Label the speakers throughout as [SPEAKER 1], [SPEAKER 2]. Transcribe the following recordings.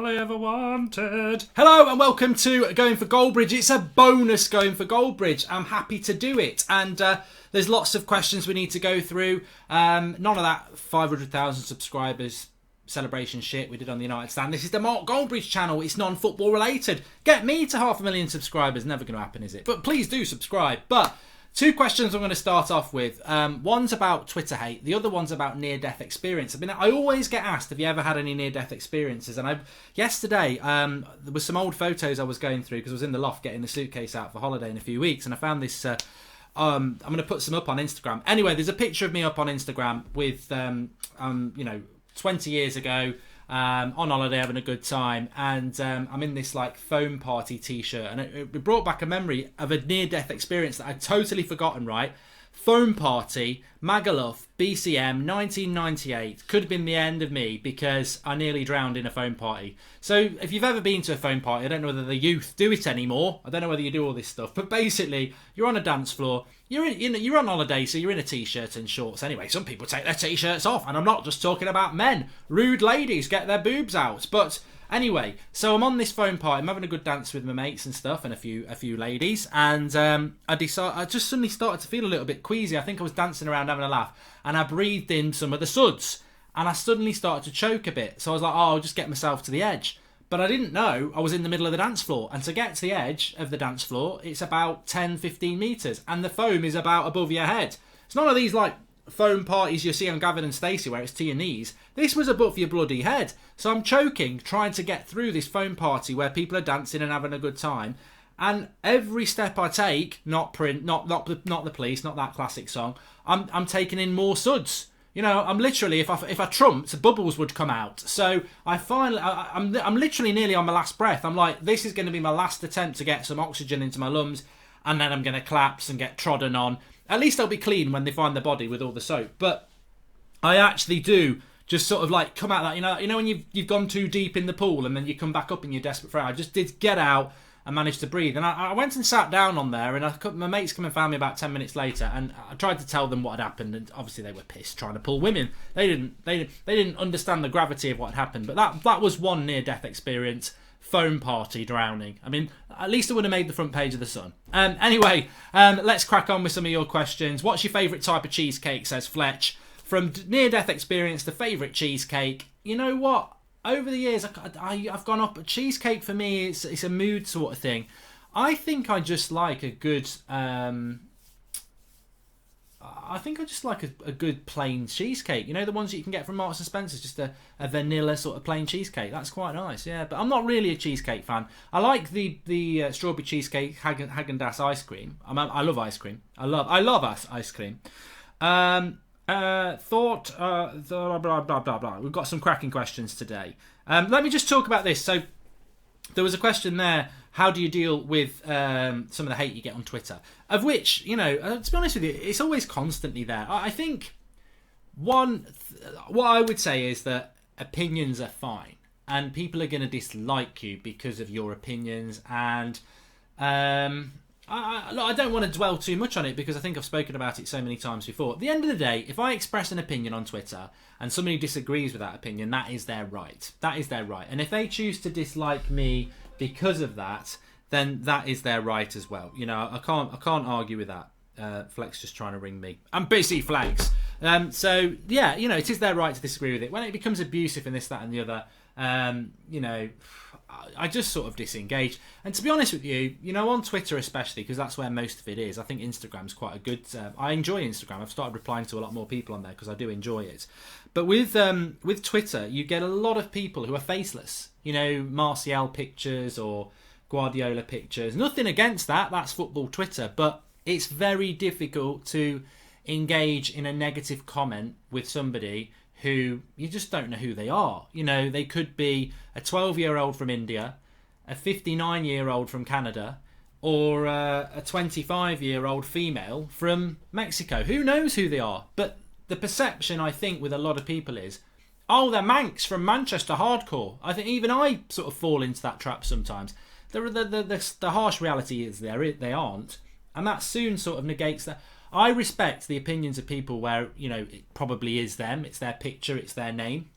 [SPEAKER 1] All I ever wanted. Hello and welcome to Going for Goldbridge. It's a bonus Going for Goldbridge. I'm happy to do it. And there's lots of questions we need to go through. None of that 500,000 subscribers celebration shit we did on the United Stand. This is the Mark Goldbridge channel. It's non-football related. Get me to 500,000 subscribers. Never going to happen, is it? But please do subscribe. But two questions I'm going to start off with. One's about Twitter hate. The other one's about near-death experience. I always get asked, have you ever had any near-death experiences? And yesterday, there was some old photos I was going through because I was in the loft getting the suitcase out for holiday in a few weeks. And I found this, I'm going to put some up on Instagram. Anyway, there's a picture of me up on Instagram with, 20 years ago, on holiday having a good time, and I'm in this like foam party t-shirt, and it brought back a memory of a near-death experience that I'd totally forgotten. Right, foam party, Magaluf, BCM, 1998. Could have been the end of me because I nearly drowned in a foam party. So if you've ever been to a foam party, I don't know whether the youth do it anymore. I don't know whether you do all this stuff, but basically you're on a dance floor. You're on holiday, so you're in a t-shirt and shorts. Anyway, some people take their t-shirts off, and I'm not just talking about men. Rude ladies get their boobs out. But anyway, so I'm on this foam party. I'm having a good dance with my mates and stuff, and a few ladies. And I just suddenly started to feel a little bit queasy. I think I was dancing around having a laugh, and I breathed in some of the suds, and I suddenly started to choke a bit. So I was like, I'll just get myself to the edge. But I didn't know I was in the middle of the dance floor. And to get to the edge of the dance floor, it's about 10, 15 metres. And the foam is about above your head. It's none of these like foam parties you see on Gavin and Stacey where it's to your knees. This was above your bloody head. So I'm choking, trying to get through this foam party where people are dancing and having a good time. And every step I take, not the Police, not that classic song, I'm taking in more suds. You know, I'm literally, if I trumped, bubbles would come out. So I'm literally nearly on my last breath. I'm like, this is going to be my last attempt to get some oxygen into my lungs, and then I'm going to collapse and get trodden on. At least I'll be clean when they find the body with all the soap. But I actually do just sort of like come out that, you know when you've gone too deep in the pool and then you come back up and you're desperate for air. I just did get out and managed to breathe. And I went and sat down on there, and my mates come and found me about 10 minutes later, and I tried to tell them what had happened, and obviously they were pissed trying to pull women. They didn't understand the gravity of what had happened. But that was one near-death experience. Foam party drowning. I mean, at least it would have made the front page of the Sun. Anyway, let's crack on with some of your questions. What's your favourite type of cheesecake, says Fletch. From near-death experience to favourite cheesecake. You know what? Over the years, I've gone up. Cheesecake for me, it's a mood sort of thing. I think I just like a good. I think I just like a good plain cheesecake. You know, the ones that you can get from Marks and Spencer's, just a vanilla sort of plain cheesecake. That's quite nice, yeah. But I'm not really a cheesecake fan. I like the strawberry cheesecake Häagen-Dazs ice cream. I love ice cream. I love ice cream. Blah, blah, blah, blah, blah. We've got some cracking questions today. Let me just talk about this. So there was a question there. How do you deal with some of the hate you get on Twitter? Of which, to be honest with you, it's always constantly there. I think what I would say is that opinions are fine. And people are going to dislike you because of your opinions. And I don't want to dwell too much on it because I think I've spoken about it so many times before. At the end of the day, if I express an opinion on Twitter and somebody disagrees with that opinion, that is their right. That is their right. And if they choose to dislike me because of that, then that is their right as well. I can't argue with that. Flex just trying to ring me. I'm busy, Flex. So yeah, it is their right to disagree with it. When it becomes abusive and this, that, and the other, I just sort of disengage. And to be honest with you, on Twitter especially, because that's where most of it is, I think Instagram's quite a good. I enjoy Instagram. I've started replying to a lot more people on there because I do enjoy it. But with Twitter, you get a lot of people who are faceless. Martial pictures or Guardiola pictures. Nothing against that. That's football Twitter. But it's very difficult to engage in a negative comment with somebody who you just don't know who they are. They could be a 12-year-old from India, a 59-year-old from Canada, or a 25-year-old female from Mexico. Who knows who they are? But the perception, I think, with a lot of people is, oh, they're Manx from Manchester hardcore. I think even I sort of fall into that trap sometimes. The harsh reality is they aren't. And that soon sort of negates that. I respect the opinions of people where, it probably is them. It's their picture, it's their name.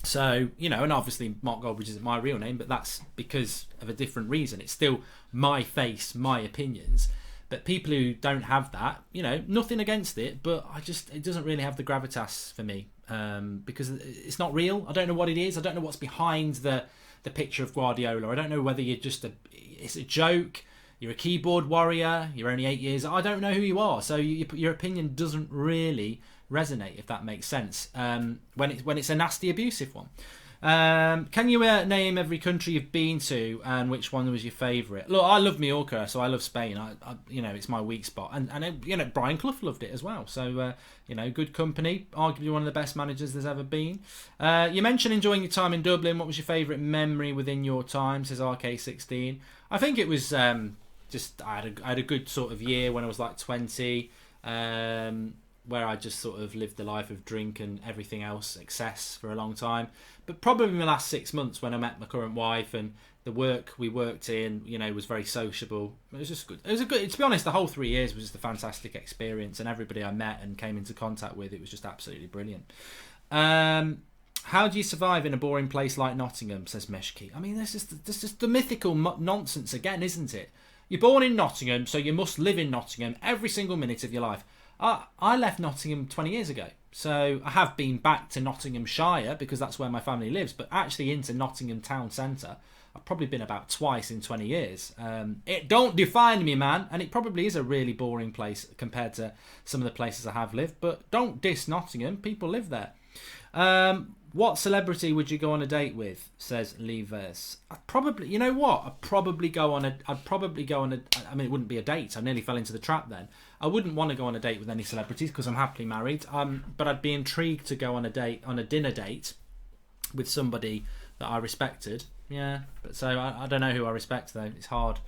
[SPEAKER 1] So, and obviously Mark Goldbridge isn't my real name, but that's because of a different reason. It's still my face, my opinions. But people who don't have that, nothing against it, but it doesn't really have the gravitas for me, because it's not real. I don't know what it is. I don't know what's behind the picture of Guardiola. I don't know whether you're it's a joke, you're a keyboard warrior, you're only 8 years. I don't know who you are. So your opinion doesn't really resonate, if that makes sense, when it's a nasty, abusive one. Can you name every country you've been to and which one was your favourite? Look, I love Mallorca, so I love Spain. I it's my weak spot, and Brian Clough loved it as well. So good company. Arguably one of the best managers there's ever been. You mentioned enjoying your time in Dublin. What was your favourite memory within your time? Says RK16. I think it was just I had a good sort of year when I was like 20. Where I just sort of lived the life of drink and everything else, excess, for a long time. But probably in the last 6 months when I met my current wife, and the work we worked in, was very sociable. It was just good. It was a good, to be honest, the whole 3 years was just a fantastic experience, and everybody I met and came into contact with, it was just absolutely brilliant. How do you survive in a boring place like Nottingham, says Meshki. I mean, this is the mythical nonsense again, isn't it? You're born in Nottingham, so you must live in Nottingham every single minute of your life. I left Nottingham 20 years ago, so I have been back to Nottinghamshire because that's where my family lives, but actually into Nottingham town centre I've probably been about twice in 20 years. It don't define me, man, and it probably is a really boring place compared to some of the places I have lived, but don't diss Nottingham, people live there. What celebrity would you go on a date with, says Leves? I'd probably, I'd probably go on a, I mean, it wouldn't be a date, I nearly fell into the trap then. I wouldn't want to go on a date with any celebrities because I'm happily married, but I'd be intrigued to go on a dinner date with somebody that I respected. Yeah, but so I don't know who I respect though, it's hard.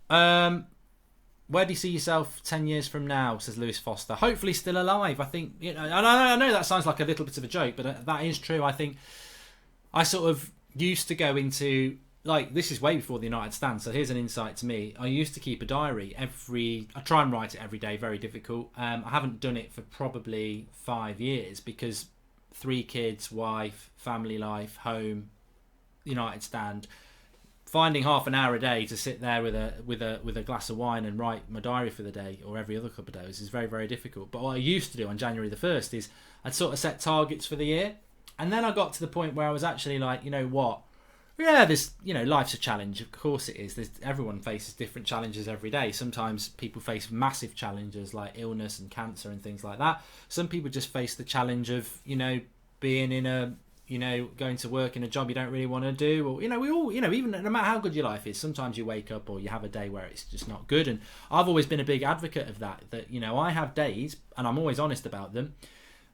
[SPEAKER 1] Where do you see yourself 10 years from now, says Lewis Foster? Hopefully still alive. I think, I know that sounds like a little bit of a joke, but that is true. I think I sort of used to go into, this is way before the United Stand, so here's an insight to me. I used to keep a diary I try and write it every day, very difficult. I haven't done it for probably 5 years because 3 kids, wife, family life, home, United Stand. Finding half an hour a day to sit there with a glass of wine and write my diary for the day or every other couple of days is very, very difficult. But what I used to do on January the 1st is I'd sort of set targets for the year, and then I got to the point where I was actually like, you know what? Yeah, this, life's a challenge. Of course it is. Everyone faces different challenges every day. Sometimes people face massive challenges like illness and cancer and things like that. Some people just face the challenge of, being in a going to work in a job you don't really want to do, or we all, even no matter how good your life is, sometimes you wake up or you have a day where it's just not good. And I've always been a big advocate of that I have days, and I'm always honest about them,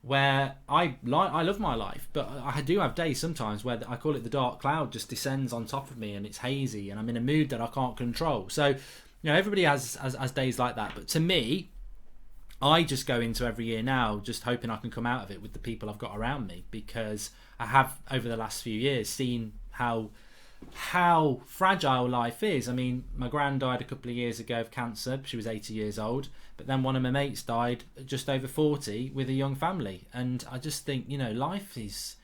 [SPEAKER 1] where I love my life, but I do have days sometimes where I call it the dark cloud just descends on top of me and it's hazy and I'm in a mood that I can't control. So everybody has days like that, but to me, I just go into every year now just hoping I can come out of it with the people I've got around me, because I have over the last few years seen how fragile life is. I mean, my gran died a couple of years ago of cancer. She was 80 years old, but then one of my mates died just over 40 with a young family. And I just think, life is,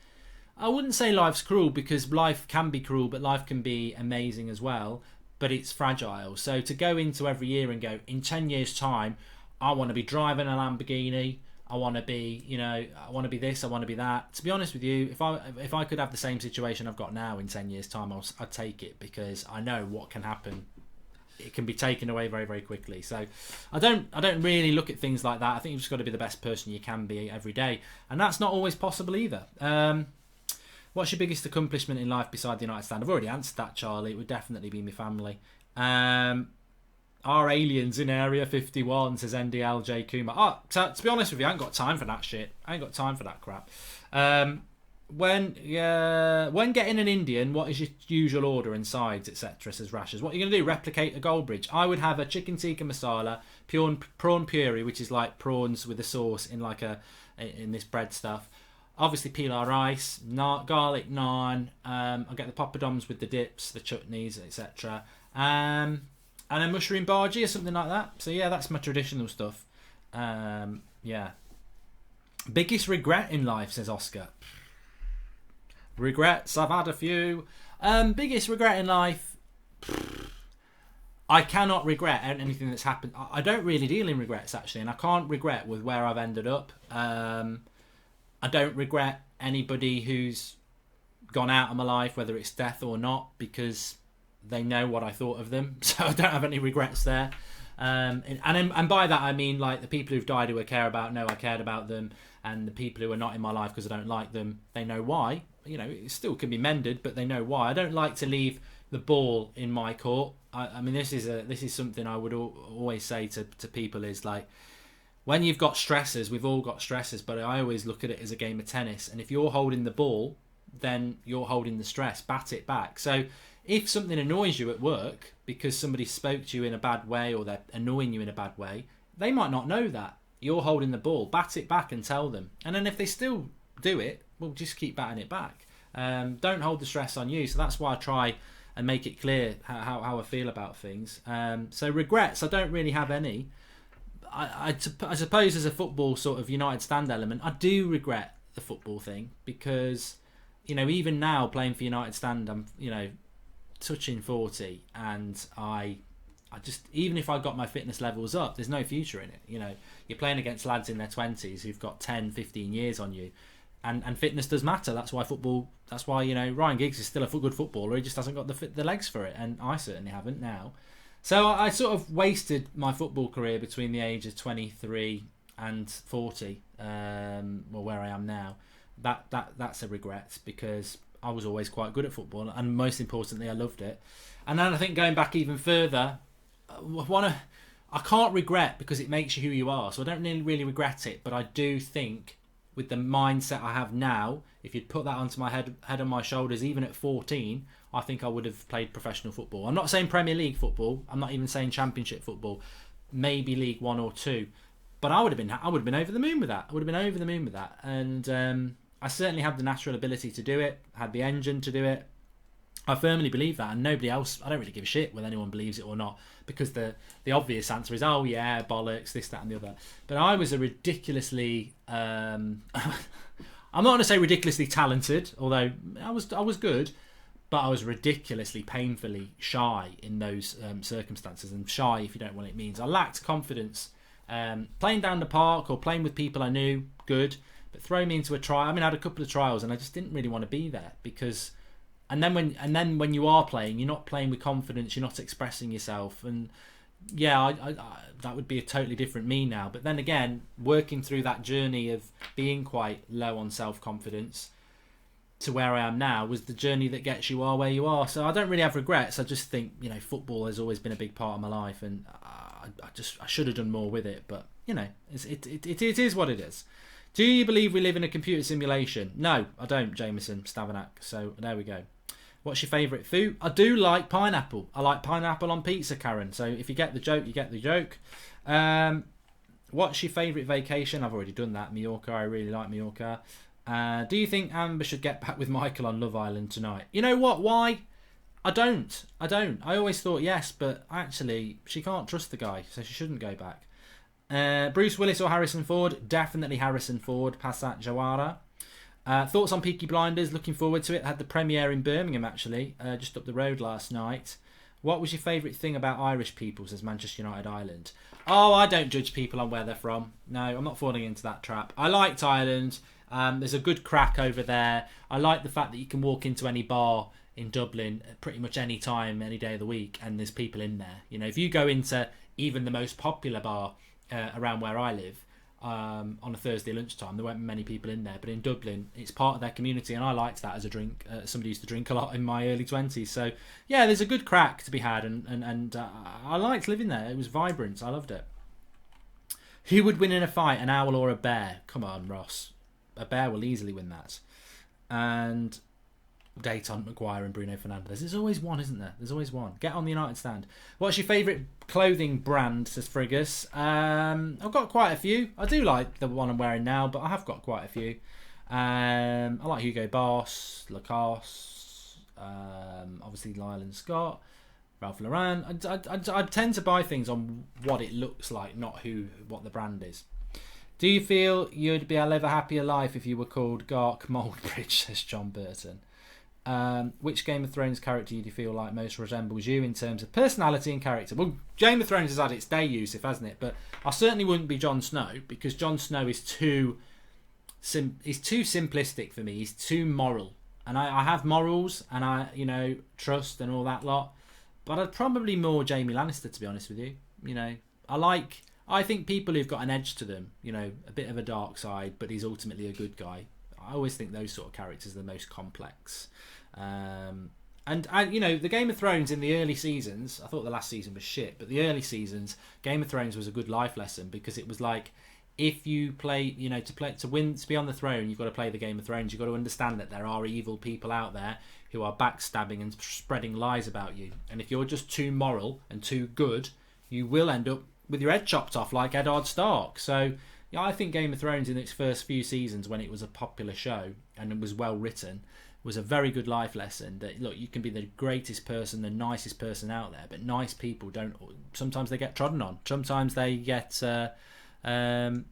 [SPEAKER 1] I wouldn't say life's cruel, because life can be cruel, but life can be amazing as well, but it's fragile. So to go into every year and go, in 10 years time, I want to be driving a Lamborghini, I want to be, I want to be this, I want to be that. To be honest with you, if I could have the same situation I've got now in 10 years' time, I'd take it, because I know what can happen. It can be taken away very, very quickly. So I don't really look at things like that. I think you've just got to be the best person you can be every day, and that's not always possible either. What's your biggest accomplishment in life beside the United Stand? I've already answered that, Charlie. It would definitely be my family. Are aliens in Area 51, says NDLJ Kumar. To be honest with you, I ain't got time for that shit. I ain't got time for that crap. When getting an Indian, what is your usual order and sides, etc., says Rashes. What are you going to do? Replicate a Goldbridge? I would have a chicken tikka masala, prawn puree, which is like prawns with a sauce in this bread stuff. Obviously pilau rice, garlic naan. I'll get the poppadoms with the dips, the chutneys, etc. And a mushroom bhaji or something like that. So yeah, that's my traditional stuff. Yeah. Biggest regret in life, says Oscar. Regrets, I've had a few. Biggest regret in life, I cannot regret anything that's happened. I don't really deal in regrets, actually, and I can't regret with where I've ended up. I don't regret anybody who's gone out of my life, whether it's death or not, because they know what I thought of them, so I don't have any regrets there. And by that I mean, like, the people who've died who I care about know I cared about them, and the people who are not in my life because I don't like them, they know why. You know, it still can be mended, but they know why. I don't like to leave the ball in my court. I mean, this is something I would always say to people, is like, when you've got stressors, we've all got stressors, but I always look at it as a game of tennis, and if you're holding the ball, then you're holding the stress. Bat it back. So if something annoys you at work because somebody spoke to you in a bad way, or they're annoying you in a bad way, they might not know that. You're holding the ball. Bat it back and tell them. And then if they still do it, well, just keep batting it back. Don't hold the stress on you. So that's why I try and make it clear how I feel about things. So regrets, I don't really have any. I suppose as a football sort of United Stand element, I do regret the football thing, because, you know, even now playing for United Stand, I'm, you know, touching 40, and I just, even if I got my fitness levels up, there's no future in it. You know, you're playing against lads in their 20s who've got 10, 15 years on you, and fitness does matter. That's why, you know, Ryan Giggs is still a good footballer. He just hasn't got the legs for it, and I certainly haven't now. So I sort of wasted my football career between the age of 23 and 40, where I am now. That's a regret, because I was always quite good at football, and most importantly, I loved it. And then I think, going back even further, I can't regret, because it makes you who you are. So I don't really regret it, but I do think, with the mindset I have now, if you'd put that onto my head on my shoulders, even at 14, I think I would have played professional football. I'm not saying Premier League football. I'm not even saying Championship football. Maybe League 1 or 2. But I would have been over the moon with that. And I certainly had the natural ability to do it. Had the engine to do it. I firmly believe that, and nobody else. I don't really give a shit whether anyone believes it or not, because the obvious answer is, oh yeah, bollocks, this, that, and the other. But I was a ridiculously. I'm not going to say ridiculously talented, although I was good. But I was ridiculously, painfully shy in those circumstances. And shy, if you don't know what it means, I lacked confidence. Playing down the park or playing with people I knew, good. But throw me into a trial. I mean, I had a couple of trials, and I just didn't really want to be there, because. And then when you are playing, you're not playing with confidence. You're not expressing yourself. And yeah, I that would be a totally different me now. But then again, working through that journey of being quite low on self-confidence to where I am now was the journey that gets you where you are. So I don't really have regrets. I just think, you know, football has always been a big part of my life, and I should have done more with it. But, you know, it is what it is. Do you believe we live in a computer simulation? No, I don't, Jameson Stavanak. So there we go. What's your favourite food? I do like pineapple. I like pineapple on pizza, Karen. So if you get the joke, you get the joke. What's your favourite vacation? I've already done that. Mallorca. I really like Mallorca. Do you think Amber should get back with Michael on Love Island tonight? You know what? Why? I don't. I always thought yes, but actually she can't trust the guy, so she shouldn't go back. Bruce Willis or Harrison Ford? Definitely Harrison Ford. Passat Jawara. Thoughts on Peaky Blinders? Looking forward to it. Had the premiere in Birmingham, actually, just up the road last night. What was your favourite thing about Irish people, says Manchester United Ireland? Oh, I don't judge people on where they're from. No, I'm not falling into that trap. I liked Ireland. There's a good crack over there. I like the fact that you can walk into any bar in Dublin at pretty much any time, any day of the week, and there's people in there. You know, if you go into even the most popular bar around where I live, on a Thursday lunchtime, there weren't many people in there, but in Dublin it's part of their community, and I liked that as a drink. Somebody used to drink a lot in my early 20s, so yeah, there's a good crack to be had, and I liked living there. It was vibrant. I loved it. Who would win in a fight, an owl or a bear? Come on, Ross, a bear will easily win that. And Dayton McGuire and Bruno Fernandes. There's always one, isn't there? There's always one. Get on the United Stand. What's your favourite clothing brand, says Frigus? I've got quite a few. I do like the one I'm wearing now, but I have got quite a few. I like Hugo Boss, Lacoste, obviously Lyle and Scott, Ralph Lauren. I tend to buy things on what it looks like, not what the brand is. Do you feel you'd be a live a happier life if you were called Gark Goldbridge, says John Burton. Which Game of Thrones character do you feel like most resembles you in terms of personality and character? Well, Game of Thrones has had its day, Yusuf, hasn't it? But I certainly wouldn't be Jon Snow, because Jon Snow is too simplistic for me. He's too moral, and I have morals, and I trust and all that lot. But I'd probably more Jaime Lannister, to be honest with you. I think people who've got an edge to them, a bit of a dark side, but he's ultimately a good guy. I always think those sort of characters are the most complex. The Game of Thrones in the early seasons, I thought the last season was shit, but the early seasons, Game of Thrones was a good life lesson, because it was like, if you play, to be on the throne, you've got to play the Game of Thrones. You've got to understand that there are evil people out there who are backstabbing and spreading lies about you. And if you're just too moral and too good, you will end up with your head chopped off like Eddard Stark. So I think Game of Thrones in its first few seasons, when it was a popular show and it was well written, was a very good life lesson that, look, you can be the greatest person, the nicest person out there, but nice people don't, sometimes they get trodden on. Sometimes they get stabbed in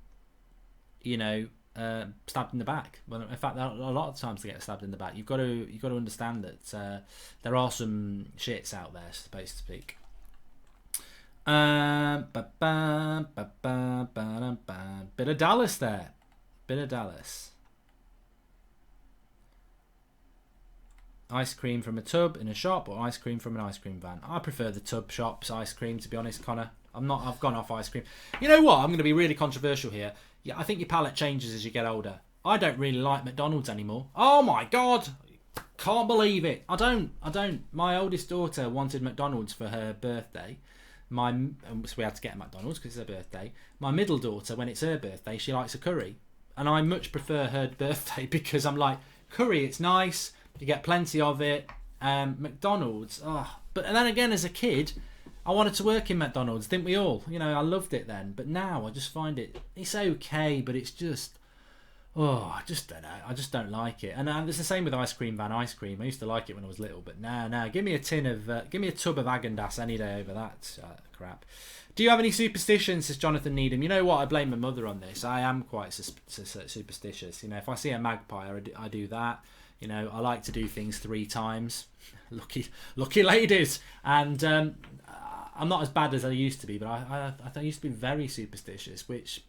[SPEAKER 1] the back. Well, in fact, a lot of times they get stabbed in the back. You've got to understand that there are some shits out there, so to speak. Bit of Dallas there. Bit of Dallas. Ice cream from a tub in a shop, or ice cream from an ice cream van? I prefer the tub shop's ice cream, to be honest, Connor. I've gone off ice cream. You know what? I'm going to be really controversial here. Yeah, I think your palate changes as you get older. I don't really like McDonald's anymore. Oh my God. Can't believe it. I don't. My oldest daughter wanted McDonald's for her birthday. So we had to get a McDonald's because it's her birthday. My middle daughter, when it's her birthday, she likes a curry. And I much prefer her birthday, because I'm like, curry, it's nice. You get plenty of it. McDonald's, But then again, as a kid, I wanted to work in McDonald's, didn't we all? I loved it then. But now I just find it's okay, but it's just, I just don't know. I just don't like it. And it's the same with ice cream van ice cream. I used to like it when I was little, but now give me a tub of Häagen-Dazs any day over that crap. Do you have any superstitions, says Jonathan Needham? You know what? I blame my mother on this. I am quite superstitious. If I see a magpie, I do that. I like to do things 3 times. Lucky ladies. And I'm not as bad as I used to be, but I used to be very superstitious, which...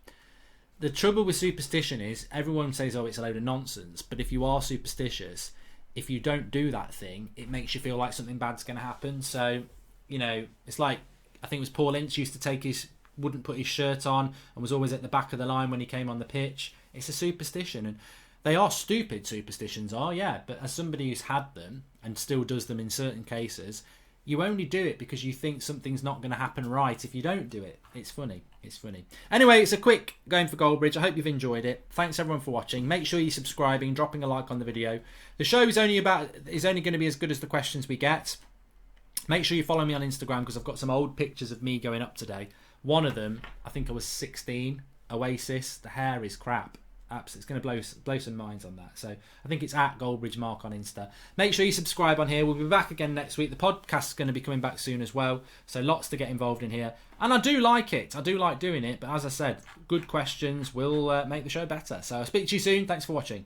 [SPEAKER 1] The trouble with superstition is everyone says, it's a load of nonsense. But if you are superstitious, if you don't do that thing, it makes you feel like something bad's going to happen. So, it's like, I think it was Paul Ince used to wouldn't put his shirt on and was always at the back of the line when he came on the pitch. It's a superstition. And they are stupid, superstitions are, yeah. But as somebody who's had them and still does them in certain cases, you only do it because you think something's not going to happen right if you don't do it. It's funny. Anyway, it's a quick Going for Goldbridge. I hope you've enjoyed it. Thanks everyone for watching. Make sure you're subscribing, dropping a like on the video. The show is only going to be as good as the questions we get. Make sure you follow me on Instagram, because I've got some old pictures of me going up today. One of them, I think I was 16, Oasis. The hair is crap. It's going to blow some minds on that. So I think it's at Goldbridge Mark on Insta. Make sure you subscribe on here. We'll be back again next week. The podcast's going to be coming back soon as well. So lots to get involved in here. And I do like it. I do like doing it. But as I said, good questions will make the show better. So I'll speak to you soon. Thanks for watching.